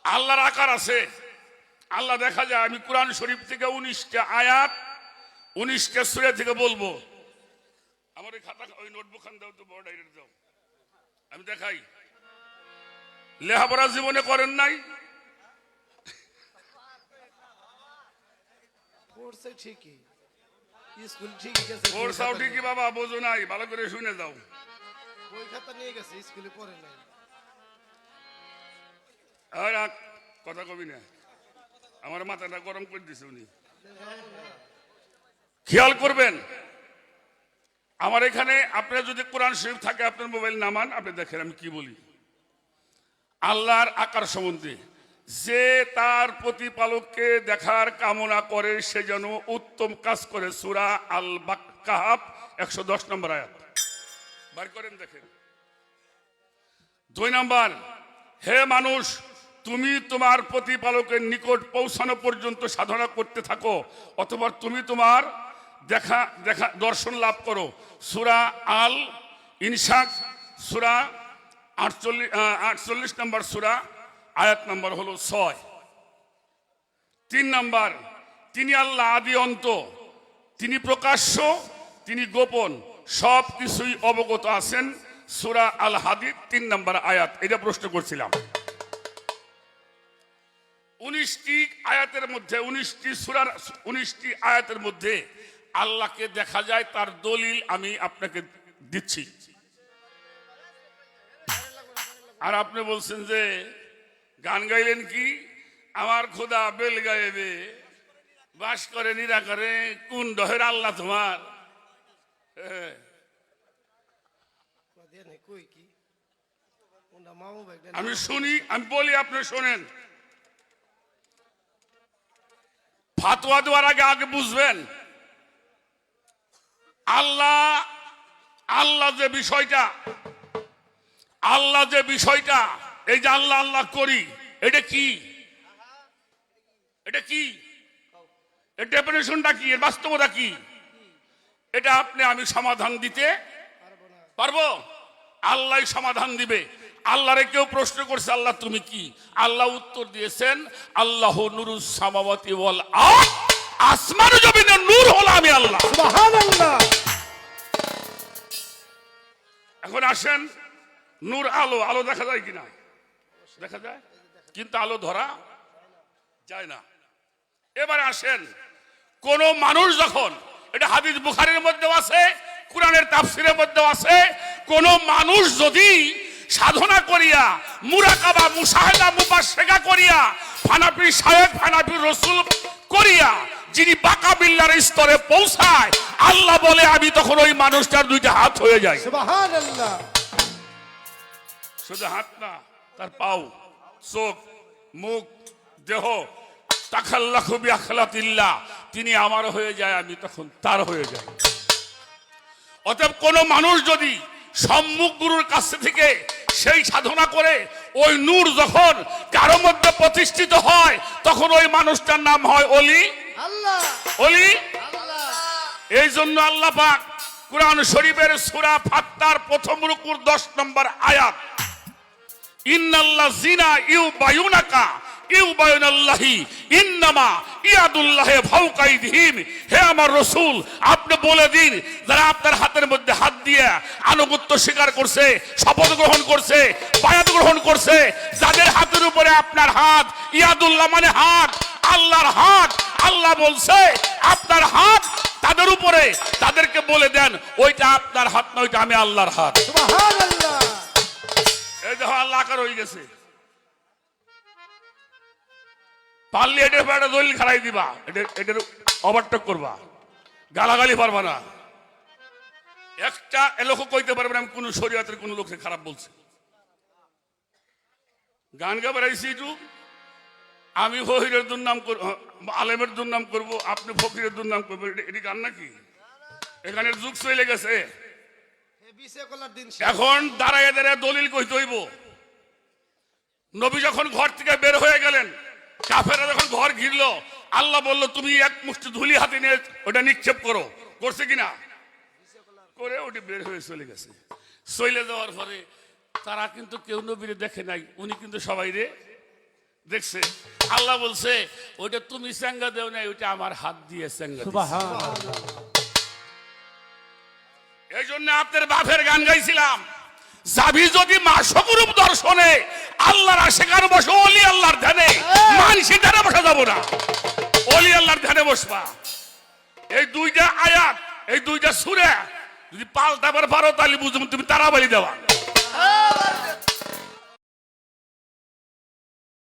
আল্লাহর আকার আছে। আল্লাহ দেখা যায়, আমি কোরআন শরীফ থেকে 19টা আয়াত 19টা সূরা থেকে বলবো। আমার ওই খাতা ওই নোটবুক খান দাও তো, বড় ডাইরেক্ট দাও, আমি দেখাই। লেখাপড়া জীবনে করেন নাই? ঠিকই, স্কুল ঠিকই গেছে, পড়ছাও ঠিকই বাবা, বোঝো নাই, ভালো করে শুনে দাও। বই খাতা নিয়ে গেছে, স্কুলে পড়ে নাই। আর কথা কবি না, আমার মাথাটা গরম করে দিছে উনি। খেয়াল করবেন, আমার এখানে আপনারা যদি কোরআন শরীফ থাকে, আপনার মোবাইল নামান, আপনি দেখেন আমি কি বলি। আল্লাহর আকার সম্বন্ধে, যে তার প্রতিপালককে দেখার কামনা করে সে যেন উত্তম কাজ করে। সূরা আল কাহাফ 110 নম্বর আয়াত বার করেন, দেখেন। 2 নাম্বার, হে মানুষ, তুমি তোমার প্রতিপালকের নিকট পৌঁছানো পর্যন্ত সাধনা করতে থাকো, অথবা তুমি তোমার দেখা দর্শন লাভ করো। সূরা আল ইনসাক সূরা 48 নম্বর সূরা, আয়াত নম্বর হলো 6। 3 নাম্বার, তিনি আল্লাহ আদি অন্ত, তিনি প্রকাশ্য, তিনি গোপন, সব কিছুই অবগত আছেন। সূরা আল হাদিদ 3 নম্বর আয়াত। এটা প্রশ্ন করছিলাম। 19টি আয়াতের মধ্যে, 19টি সূরার 19টি আয়াতের মধ্যে আল্লাহকে দেখা যায়, তার দলিল আমি আপনাকে দিচ্ছি। আর আপনি বলছেন যে গান গাইলেন কি, আমার খোদা বেল গায়েবে বাস করে নিরাকারে, কোন ডহের আল্লাহ তোমার? আমি শুনি, আমি বলি, আপনি শোনেন। ফাতোয়া দেওয়ার আগে বুঝবেন, আল্লাহ যে বিষয়টা, এই যে আল্লাহ আল্লাহ করি, এটা কি? এটা কি? এর ডেফিনেশনটা কি? এর বাস্তবতা কি? এটা আপনি আমি সমাধান দিতে পারবো? আল্লাহ সমাধান দিবে। আল্লাহরে কেউ প্রশ্ন করছে, আল্লাহ তুমি কি? আল্লাহ উত্তর দিয়েছেন, আল্লাহ নূরুস সামাওয়াতি ওয়াল আরদ, আসমান ও জমিনের নূর হলো আমি আল্লাহ। সুবহানাল্লাহ। এখন আসেন, নূর আলো দেখা যায় কিনা? দেখা যায়, কিন্তু আলো ধরা যায় না। এবারে আসেন, কোন মানুষ যখন, এটা হাদিস বুখারীর মধ্যেও আছে, কোরআনের তাফসীরের মধ্যেও আছে, কোন মানুষ যদি সাধনা করিয়া, মুরাকাবা, মুশাহাদা, মুবাশশিরা করিয়া, ফানাফি শায়েখ, ফানাফি রাসূল করিয়া যিনি বাকা বিল্লার স্তরে পৌঁছায়, আল্লাহ বলে আমি তখন ওই মানুষটার 2টা হাত হয়ে যায়। সুবহানাল্লাহ। শুধু হাত না, তার পাও, চোখ, মুখ, দেহ, তাখাল্লাকু বিআখলাতিল্লাহ, তিনি আমার হয়ে যায়, আমি তখন তার হয়ে যাই। অতএব কোন মানুষ যদি সম্মুখ গুরুর কাছ থেকে সেই সাধনা করে, ওই নূর যখন কারো মধ্যে প্রতিষ্ঠিত হয়, তখন ওই মানুষটার নাম হয় ওলি। আল্লাহ ওলি আল্লাহ। এই জন্য আল্লাহ পাক কুরআন শরীফের সূরা ফাত্তার প্রথম রুকুর 10 নম্বর আয়াত, ইন্নাল্লাযিনা ইউবায়ুনাকা ইউবায়ুনাল্লাহি ইন্নামা ইয়াদুল্লাহি ফাওকা আইদিহিম। হে আমার রাসূল, আপনি বলে দিন, যারা আপনার হাতের মধ্যে হাত দিয়ে আনুগত্য স্বীকার করছে, শপথ গ্রহণ করছে, বায়াত গ্রহণ করছে, যাদের হাতের উপরে আপনার হাত, ইয়াদুল্লাহ মানে হাত, আল্লাহর হাত, আল্লাহ বলছে আপনার হাত তাদের উপরে, তাদেরকে বলে দেন ওইটা আপনার হাত নয়, ওইটা আমি আল্লাহর হাত। সুবহানাল্লাহ। এই দেখো আল্লাহ আকার হয়ে গেছে। পারলে এটার উপর একটা দলিল খাড়াই দিবা, এটার ওভারটেক করবা, গালাগালি পারবা না। একটা এলোক কইতে পারবে না আমি কোন শরীয়তের কোন লোককে খারাপ বলছি। গান গা বেড়াইছি একটু, আমি ফকিরের দুর্নাম করব, আলেমের দুর্নাম করব, আপনি ফকিরের দুর্নাম করবেন, এটি গান নাকি? এখানের যুগ চলে গেছে। এখন দাঁড়ায় দাঁড়ায় দলিল কইতে হইব। নবী যখন ঘর থেকে বের হয়ে গেলেন, কাফেররা যখন ঘর ঘিরলো, আল্লাহ বলল তুমি এক মুষ্টি ধুলি হাতে নিয়ে ওটা নিক্ষেপ করো। করছে কিনা? করে ওটি বের হয়ে চলে গেছে। চলে যাওয়ার পরে তারা কিন্তু কেউ নবীরে দেখে নাই, উনি কিন্তু সবাই রে দেখছে আল্লাহ বলছে ওইটা তুমি চাঙ্গা দেও না, ওইটা আমার হাত দিয়ে চাঙ্গা দিছে। সুবহানাল্লাহ। এই জন্য আপনার বাপের গান গাইছিলাম, যাবি যদি মাসকুরূপ দর্শনে আল্লাহর আশেকার বসে অলি আল্লাহর ধ্যানে, মানুষের ধ্যানে বসা যাব না, অলি আল্লাহর ধ্যানে বসবা। এই দুইটা আয়াত, এই দুইটা সূরা যদি পাল্টাবার পারো তাহলে বুঝুন তুমি তারাবাড়ি দেওয়া।